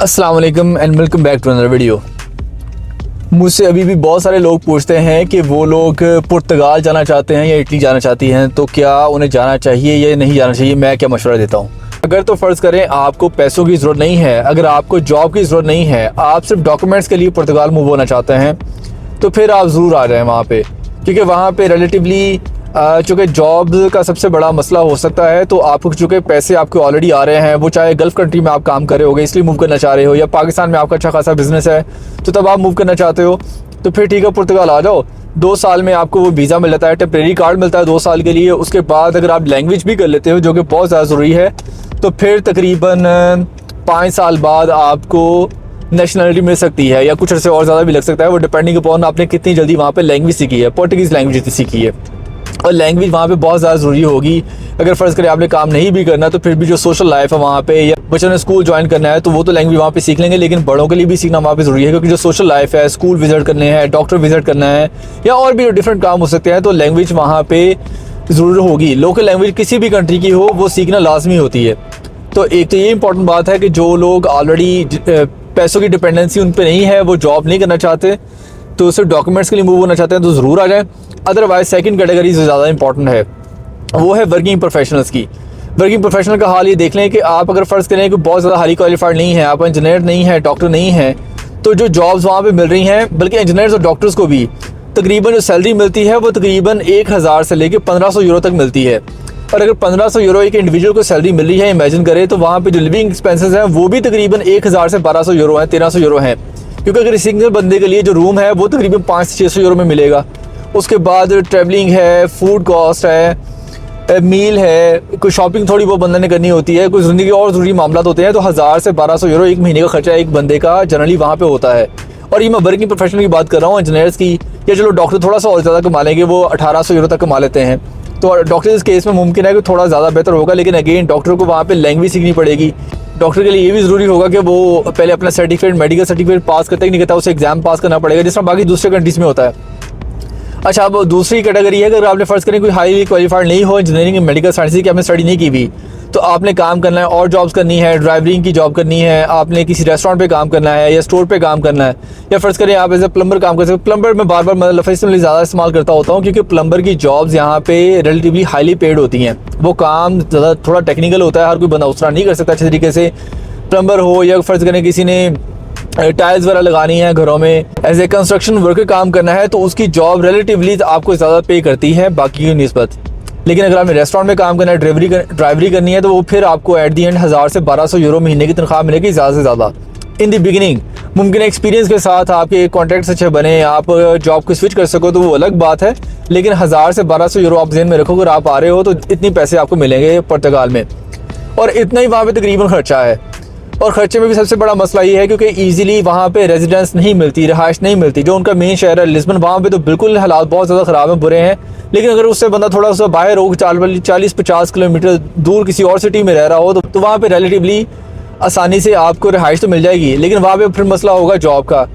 अस्सलाम वालेकुम and welcome back to another video. मुझसे अभी भी बहुत सारे लोग पूछते हैं कि वो लोग पुर्तगाल जाना चाहते हैं या इटली जाना चाहती हैं, तो क्या उन्हें जाना चाहिए या नहीं जाना चाहिए, मैं क्या मशवरा देता हूँ। अगर तो फ़र्ज़ करें आपको पैसों की ज़रूरत नहीं है, अगर आपको जॉब की ज़रूरत नहीं है, आप सिर्फ डॉक्यूमेंट्स के लिए पुर्तगाल मूव होना चाहते हैं, तो फिर आप ज़रूर आ जाएँ वहाँ पे, क्योंकि वहाँ पे रिलेटिवली चूँकि जॉब का सबसे बड़ा मसला हो सकता है। तो आपको चूँकि पैसे आपके ऑलरेडी आ रहे हैं, वो चाहे गल्फ़ कंट्री में आप काम कर रहे होगे इसलिए मूव करना चाह रहे हो, या पाकिस्तान में आपका अच्छा खासा बिज़नेस है तो तब आप मूव करना चाहते हो, तो फिर ठीक है पुर्तगाल आ जाओ। 2 साल में आपको वो वीज़ा मिल जाता है, टेम्परेरी कार्ड मिलता है 2 साल के लिए। उसके बाद अगर आप लैंग्वेज भी कर लेते हो, जो कि बहुत ज़्यादा ज़रूरी है, तो फिर तकरीबन 5 साल बाद आपको नेशनलिटी मिल सकती है, या कुछ अर्से और ज़्यादा भी लग सकता है। वो डिपेंडिंग अपॉन आपने कितनी जल्दी वहाँ पे लैंग्वेज सीखी है, पोर्टुगीज़ लैंग्वेज सीखी है। और लैंग्वेज वहाँ पे बहुत ज़्यादा ज़रूरी होगी। अगर फ़र्ज़ करें आपने काम नहीं भी करना, तो फिर भी जो सोशल लाइफ है वहाँ पे, या बच्चों ने स्कूल ज्वाइन करना है, तो वो तो लैंग्वेज वहाँ पे सीख लेंगे, लेकिन बड़ों के लिए भी सीखना वहाँ पे ज़रूरी है, क्योंकि जो सोशल लाइफ है, स्कूल विज़िट करने हैं, डॉक्टर विज़िट करना है, या और भी डिफरेंट काम हो सकते हैं, तो लैंग्वेज वहाँ पे ज़रूर होगी। लोकल लैंग्वेज किसी भी कंट्री की हो, वो सीखना लाजमी होती है। तो एक तो ये इंपॉर्टेंट बात है कि जो लोग ऑलरेडी पैसों की डिपेंडेंसी उन पर नहीं है, वो जॉब नहीं करना चाहते, तो सिर्फ डॉक्यूमेंट्स के लिए मूव होना चाहते हैं, तो ज़रूर आ जाएँ। अदरवाइज सेकंड कैटेगरी से ज़्यादा इंपॉर्टेंट है, वो है वर्किंग प्रोफेशनल्स की। वर्किंग प्रोफेशनल का हाल ये देख लें कि आप अगर फ़र्ज़ करें कि बहुत ज़्यादा हाई क्वालिफाइड नहीं है, आप इंजीनियर नहीं है, डॉक्टर नहीं है, तो जो जॉब्स वहाँ पे मिल रही हैं, बल्कि इंजीनियर्स और डॉक्टर्स को भी तकरीबन जो सैलरी मिलती है वो तकरीबन 1000 से लेकर 1500 यूरो तक मिलती है। और अगर 1500 यूरो एक इंडिविजुअल को सैलरी मिल रही है, इमेजिन करें, तो वहाँ पे जो लिविंग एक्सपेंसेस हैं वो भी तकरीबन 1000 से 1200 यूरो हैं, 1300 यूरो हैं। क्योंकि अगर सिंगल बंदे के लिए जो रूम है वो तकरीबन 500 से 600 यूरो में मिलेगा। उसके बाद ट्रैवलिंग है, फूड कॉस्ट है, मील है, कोई शॉपिंग थोड़ी बहुत बंदे ने करनी होती है, कोई ज़िंदगी और ज़रूरी मामला होते हैं, तो 1000 से 1200 यूरो एक महीने का खर्चा एक बंदे का जनरली वहाँ पे होता है। और ये मैं वर्किंग प्रोफेशनल की बात कर रहा हूँ, इंजीनियर्स की, या चलो डॉक्टर थोड़ा सा और ज़्यादा कमा लेंगे, वो 1800 यूरो तक कमा लेते हैं। तो डॉक्टर इस केस में मुमकिन है कि थोड़ा ज़्यादा बेहतर होगा, लेकिन अगेन डॉक्टर को वहाँ पे लैंग्वेज सीखनी पड़ेगी। डॉक्टर के लिए ये भी ज़रूरी होगा कि वो पहले अपना सर्टिफिकेट, मेडिकल सर्टिफिकेट पास करते ही नहीं करता, उसे एग्ज़ाम पास करना पड़ेगा, जिस तरह बाकी दूसरे कंट्रीज़ में होता है। अच्छा, अब दूसरी कैटेगरी है कि अगर आपने फ़र्ज़ करें कोई हाईली क्वालिफाइड नहीं हो, इंजीनियरिंग मेडिकल साइंस की आपने स्टडी नहीं की भी, तो आपने काम करना है और जॉब्स करनी है, ड्राइवरिंग की जॉब करनी है, आपने किसी रेस्टोरेंट पे काम करना है या स्टोर पे काम करना है, या फ़र्ज़ करें आप एज ए प्लम्बर काम कर सकते हो। प्लम्बर में बार बार लफ्ज़ ज़्यादा इस्तेमाल करता होता हूँ, क्योंकि प्लम्बर की जॉब्स यहाँ पे रिलेटिवली हाईली पेड होती हैं। वो काम ज़्यादा थोड़ा टेक्निकल होता है, हर कोई बंदा उस तरह नहीं कर सकता अच्छे तरीके से। प्लम्बर हो, या फ़र्ज़ करें किसी ने टाइल्स वगैरह लगानी है घरों में, एज ए कंस्ट्रक्शन वर्कर काम करना है, तो उसकी जॉब रिलेटिवली आपको ज़्यादा पे करती है बाकी की निस्बत। लेकिन अगर आपने रेस्टोरेंट में काम करना है, ड्राइवरी करनी है, तो वो फिर आपको एट दी एंड 1000 से 1200 यूरो महीने की तनख्वाह मिलेगी ज़्यादा से ज़्यादा। इन द बिगिनिंग मुमकिन एक्सपीरियंस के साथ आपके कॉन्टैक्ट्स अच्छे बने, आप जॉब को स्विच कर सको, तो वो अलग बात है। लेकिन 1000 से 1200 यूरो आप ज़हन में रखो, अगर आप आ रहे हो तो इतनी पैसे आपको मिलेंगे पुर्तगाल में, और इतना ही वहाँ पे तकरीबन खर्चा है। और ख़र्चे में भी सबसे बड़ा मसला ये है क्योंकि ईजिली वहाँ पे रेजिडेंस नहीं मिलती, रहाइश नहीं मिलती। जो उनका मेन शहर है लिस्बन, वहाँ पे तो बिल्कुल हालात बहुत ज़्यादा ख़राब हैं, बुरे हैं। लेकिन अगर उससे बंदा थोड़ा सा बाहर हो, 40-50 किलोमीटर दूर किसी और सिटी में रह रहा हो, तो वहाँ पे रिलेटिवली आसानी से आपको रहाइश तो मिल जाएगी। लेकिन वहाँ पे फिर मसला होगा जॉब का।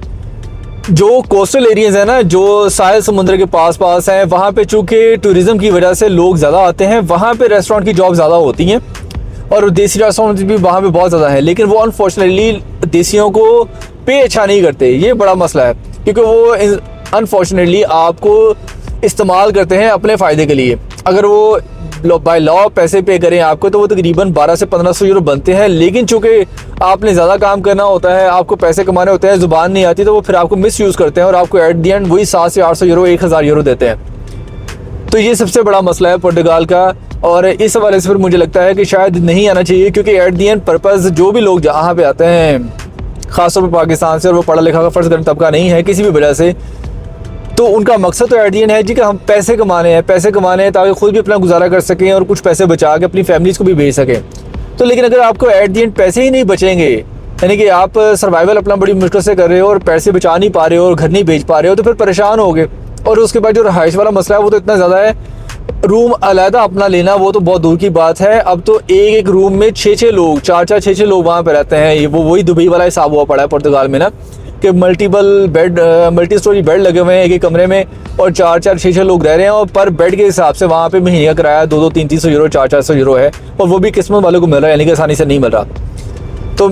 जो कोस्टल एरियाज़ हैं ना, जो साहिल समुद्र के पास पास हैं, वहाँ पे चूँकि टूरिज़म की वजह से लोग ज़्यादा आते हैं, वहाँ पे रेस्टोरेंट की जॉब ज़्यादा होती हैं, और देसी रेस्टोरेंट भी वहाँ पे बहुत ज़्यादा है। लेकिन वो अनफॉर्चुनेटली देसियों को पे अच्छा नहीं करते, ये बड़ा मसला है, क्योंकि वो अनफॉर्चुनेटली आपको इस्तेमाल करते हैं अपने फ़ायदे के लिए। अगर वो बाय लॉ पैसे पे करें आपको, तो वो तकरीबन 12 से 1500 यूरो बनते हैं। लेकिन चूँकि आपने ज़्यादा काम करना होता है, आपको पैसे कमाने होते हैं, ज़ुबान नहीं आती, तो वो फिर आपको मिस यूज़ करते हैं, और आपको एट दी एंड वही 700 से 800 यूरो, 1000 यूरो देते हैं। तो ये सबसे बड़ा मसला है पुर्तगाल का। और इस हवाले से फिर मुझे लगता है कि शायद नहीं आना चाहिए, क्योंकि एट दी एंड पर्पज़ जो भी लोग यहाँ पे आते हैं, ख़ासतौर पर पाकिस्तान से, और वो पढ़ा लिखा का फ़र्ज़ करें तबका नहीं है किसी भी वजह से, तो उनका मकसद तो एट दी एंड है जी कि हम पैसे कमाने हैं ताकि ख़ुद भी अपना गुजारा कर सकें और कुछ पैसे बचा के अपनी फैमिलीज़ को भी भेज सकें। तो लेकिन अगर आपको एट दी एंड पैसे ही नहीं बचेंगे, यानी कि आप सर्वाइवल अपना बड़ी मुश्किल से कर रहे हो और पैसे बचा नहीं पा रहे हो और घर नहीं भेज पा रहे हो, तो फिर परेशान होगे। और उसके बाद जो रहाइश वाला मसला है वो तो इतना ज़्यादा है, रूम अलहदा अपना लेना वो तो बहुत दूर की बात है। अब तो एक रूम में 6-6 लोग, 4-4, 6-6 लोग वहाँ पे रहते हैं। ये वही दुबई वाला हिसाब हुआ पड़ा है पुर्तगाल में ना, कि multiple bed, multi storey bed लगे हुए हैं एक कमरे में, और 4-4, 6-6 लोग रह रहे हैं, और पर बेड के हिसाब से वहाँ पे महीने का किराया 200, 300 यूरो, 400 यूरो है, और वो भी किस्मत वालों को मिल रहा है, यानी कि आसानी से नहीं मिल रहा। तो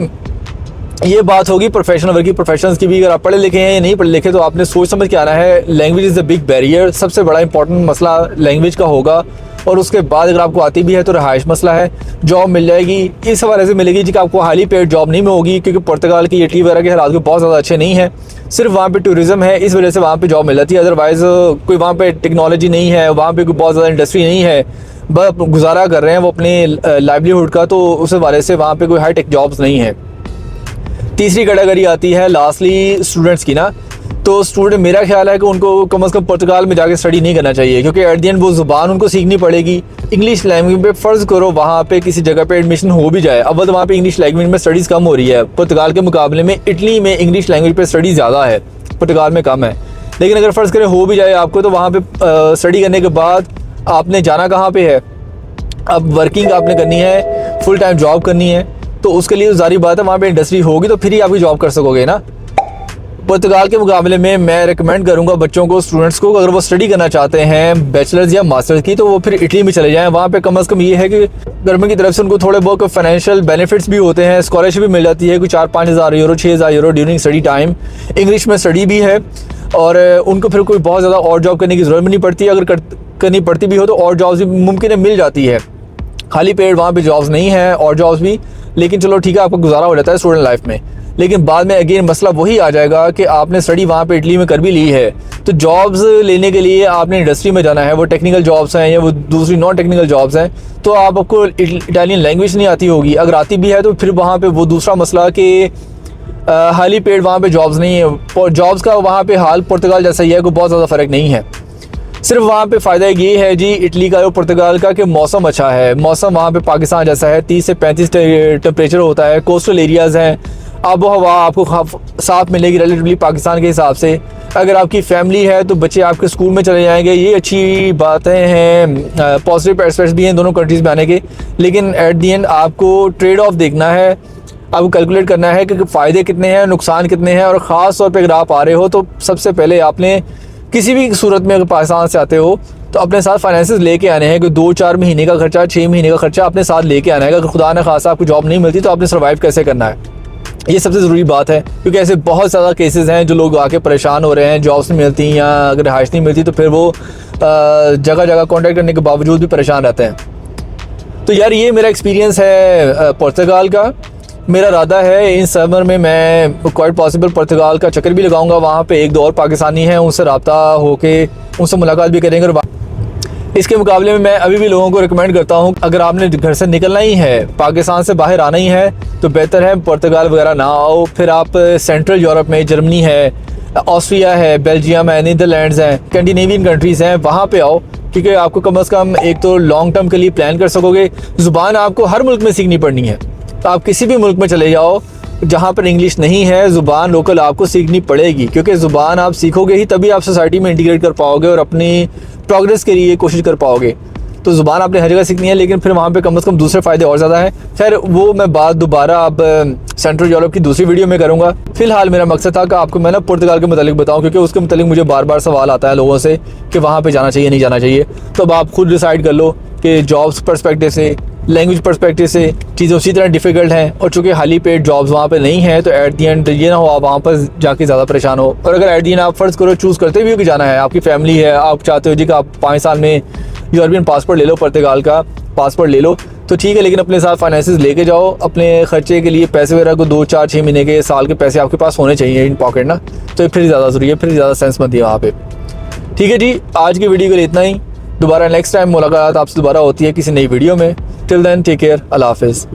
ये बात होगी प्रोफेशनल वर्क की। प्रोफेशनल्स की भी, अगर आप पढ़े लिखे हैं या नहीं पढ़े लिखे तो आपने सोच समझ के आना है। Language is the big barrier, सबसे बड़ा इंपॉर्टेंट मसला लैंग्वेज का होगा। और उसके बाद अगर आपको आती भी है तो रहाइश मसला है। जॉब मिल जाएगी इस हवाले से मिलेगी जी कि आपको हाईली पेड जॉब नहीं होगी, क्योंकि पुर्तगाल की इटली वगैरह के हालात बहुत ज़्यादा अच्छे नहीं है। सिर्फ वहाँ पे टूरिज़्म है, इस वजह से वहाँ पे जॉब मिल जाती है। अदरवाइज़ कोई वहाँ पे टेक्नोलॉजी नहीं है, वहाँ पे कोई बहुत ज़्यादा इंडस्ट्री नहीं है, बस गुजारा कर रहे हैं वो अपने लाइवलीहुड का, तो उस हवाले से वहाँ पे कोई हाई टेक जॉब्स नहीं है। तीसरी कैटेगरी आती है लास्टली स्टूडेंट्स की ना। तो स्टूडेंट, मेरा ख्याल है कि उनको कम से कम पुर्तगाल में जाके स्टडी नहीं करना चाहिए, क्योंकि एट द एंड वो ज़ुबान उनको सीखनी पड़ेगी। इंग्लिश लैंग्वेज पे फ़र्ज़ करो वहाँ पे किसी जगह पे एडमिशन हो भी जाए, अव्वल तो वहाँ पे इंग्लिश लैंग्वेज में स्टडीज़ कम हो रही है पुर्तगाल के मुकाबले में। इटली में इंग्लिश लैंग्वेज पे स्टडी ज़्यादा है, पुर्तगाल में कम है। लेकिन अगर फ़र्ज़ करें हो भी जाए आपको, तो वहाँ पे स्टडी करने के बाद आपने जाना कहाँ पे है? अब वर्किंग आपने करनी है, फुल टाइम जॉब करनी है, तो उसके लिए जारी बात है वहाँ पे इंडस्ट्री होगी तो फिर ही आप जॉब कर सकोगे ना। पुर्तगाल के मुकाबले में मैं रिकमेंड करूँगा बच्चों को, स्टूडेंट्स को, अगर वो स्टडी करना चाहते हैं बैचलर्स या मास्टर्स की, तो वो फिर इटली में चले जाएं। वहाँ पे कम से कम ये है कि गवर्नमेंट की तरफ से उनको थोड़े बहुत फाइनेंशियल बेनिफिट्स भी होते हैं, स्कॉलरशिप भी मिल जाती है, कुछ 4-5 हज़ार यूरो 6 हज़ार euro during study time. English में स्टडी भी है और उनको फिर कोई बहुत ज़्यादा और जॉब करने की ज़रूरत भी नहीं पड़ती। अगर करनी पड़ती भी हो तो और जॉब्स भी मुमकिन है मिल जाती है। खाली पेड वहाँ पे जॉब्स नहीं है और जॉब्स भी, लेकिन चलो ठीक है आपका गुजारा हो जाता है स्टूडेंट लाइफ में। लेकिन बाद में अगेन मसला वही आ जाएगा कि आपने स्टडी वहाँ पे इटली में कर भी ली है, तो जॉब्स लेने के लिए आपने इंडस्ट्री में जाना है, वो टेक्निकल जॉब्स हैं या वो दूसरी नॉन टेक्निकल जॉब्स हैं, तो आपको इटालियन लैंग्वेज नहीं आती होगी। अगर आती भी है तो फिर वहाँ पे वो दूसरा मसला कि हाईली पेड वहाँ पे जॉब्स नहीं है। जॉब्स का वहाँ पे हाल पुर्तगाल जैसा ही है, कोई बहुत ज़्यादा फ़र्क नहीं है। सिर्फ वहाँ पे फ़ायदा ये है जी इटली का और पुर्तगाल का कि मौसम अच्छा है। मौसम वहाँ पे पाकिस्तान जैसा है, 30 से 35 टेम्परेचर होता है, कोस्टल एरियाज़ हैं, आबो हवा आपको साफ मिलेगी रिलेटिवली पाकिस्तान के हिसाब से। अगर आपकी फैमिली है तो बच्चे आपके स्कूल में चले जाएंगे, ये अच्छी बातें हैं, पॉजिटिव एस्पेक्ट्स भी हैं दोनों कंट्रीज़ में आने के। लेकिन एट दी एंड आपको ट्रेड ऑफ देखना है, आपको कैलकुलेट करना है कि फ़ायदे कितने हैं, नुकसान कितने हैं। और ख़ास तौर पर अगर आप आ रहे हो तो सबसे पहले आपने किसी भी सूरत में अगर पाकिस्तान से आते हो तो अपने साथ फाइनेंसेस लेके आने हैं कि 2-4 महीने का खर्चा, 6 महीने का खर्चा अपने साथ लेके आना है। अगर खुदा न खासा आपको जॉब नहीं मिलती तो आपने सर्वाइव कैसे करना है, ये सबसे ज़रूरी बात है। क्योंकि ऐसे बहुत ज़्यादा केसेस हैं जो लोग आके परेशान हो रहे हैं, जॉब्स नहीं मिलती या अगर रिहाइश नहीं मिलती तो फिर वो जगह जगह कॉन्टैक्ट करने के बावजूद भी परेशान रहते हैं। तो यार ये मेरा एक्सपीरियंस है पुर्तगाल का। मेरा इरादा है इन समर में मैं क्वाइट पॉसिबल पुर्तगाल का चक्कर भी लगाऊंगा। वहाँ पे 1-2 और पाकिस्तानी हैं, उनसे रब्ता होके उनसे मुलाकात भी करेंगे। और इसके मुकाबले में मैं अभी भी लोगों को रिकमेंड करता हूँ, अगर आपने घर से निकलना ही है, पाकिस्तान से बाहर आना ही है, तो बेहतर है पुर्तगाल वगैरह ना आओ। फिर आप सेंट्रल यूरोप में जर्मनी है, ऑस्ट्रिया है, बेल्जियम है, नीदरलैंड्स हैं, स्कैंडिनेवियन कंट्रीज़ हैं, वहाँ पे आओ। क्योंकि आपको कम से कम एक तो लॉन्ग टर्म के लिए प्लान कर सकोगे। ज़ुबान आपको हर मुल्क में सीखनी पड़नी है, तो आप किसी भी मुल्क में चले जाओ जहाँ पर इंग्लिश नहीं है, ज़ुबान लोकल आपको सीखनी पड़ेगी। क्योंकि ज़ुबान आप सीखोगे ही तभी आप सोसाइटी में इंटीग्रेट कर पाओगे और अपनी प्रोग्रेस के लिए कोशिश कर पाओगे। तो ज़ुबान आपने हर जगह सीखनी है, लेकिन फिर वहाँ पे कम से कम दूसरे फ़ायदे और ज़्यादा हैं। खैर वो मैं बात दोबारा अब सेंट्रल यूरोप की दूसरी वीडियो में करूँगा। फ़िलहाल मेरा मकसद था कि आपको मैं ना पुर्तगाल के मतलब बताऊँ, क्योंकि उसके मतलब मुझे बार बार सवाल आता है लोगों से कि वहाँ पर जाना चाहिए नहीं जाना चाहिए। तो अब आप खुद डिसाइड कर लो कि जॉब्स पर्सपेक्टिव से, लैंग्वेज पर्सपेक्टिव से चीज़ें उसी तरह डिफ़िकल्ट हैं। और चूँकि हाईली पेड जॉब्स वहाँ पे नहीं है, तो एट दी एंड ये ना हो आप वहाँ पर जाके ज़्यादा परेशान हो। और अगर एट दी एंड आप फ़र्ज़ करो चूज़ करते भी हो कि जाना है, आपकी फैमिली है, आप चाहते हो जी कि आप 5 साल में यूरोपियन पासपोर्ट ले लो, पुर्तगाल का पासपोर्ट ले लो, तो ठीक है। लेकिन अपने साथ फाइनेंसेस लेके जाओ, अपने खर्चे के लिए पैसे वगैरह को 2-4-6 महीने के, साल के पैसे आपके पास होने चाहिए इन पॉकेट ना, तो फिर ज़्यादा ज़रूरी है, फिर ज़्यादा सेंस बनती है वहाँ पर। ठीक है जी, आज की वीडियो के लिए इतना ही। दोबारा नेक्स्ट टाइम मुलाकात आपसे दोबारा होती है किसी नई वीडियो में। टिल देन टेक केयर, अल्लाह हाफिज़।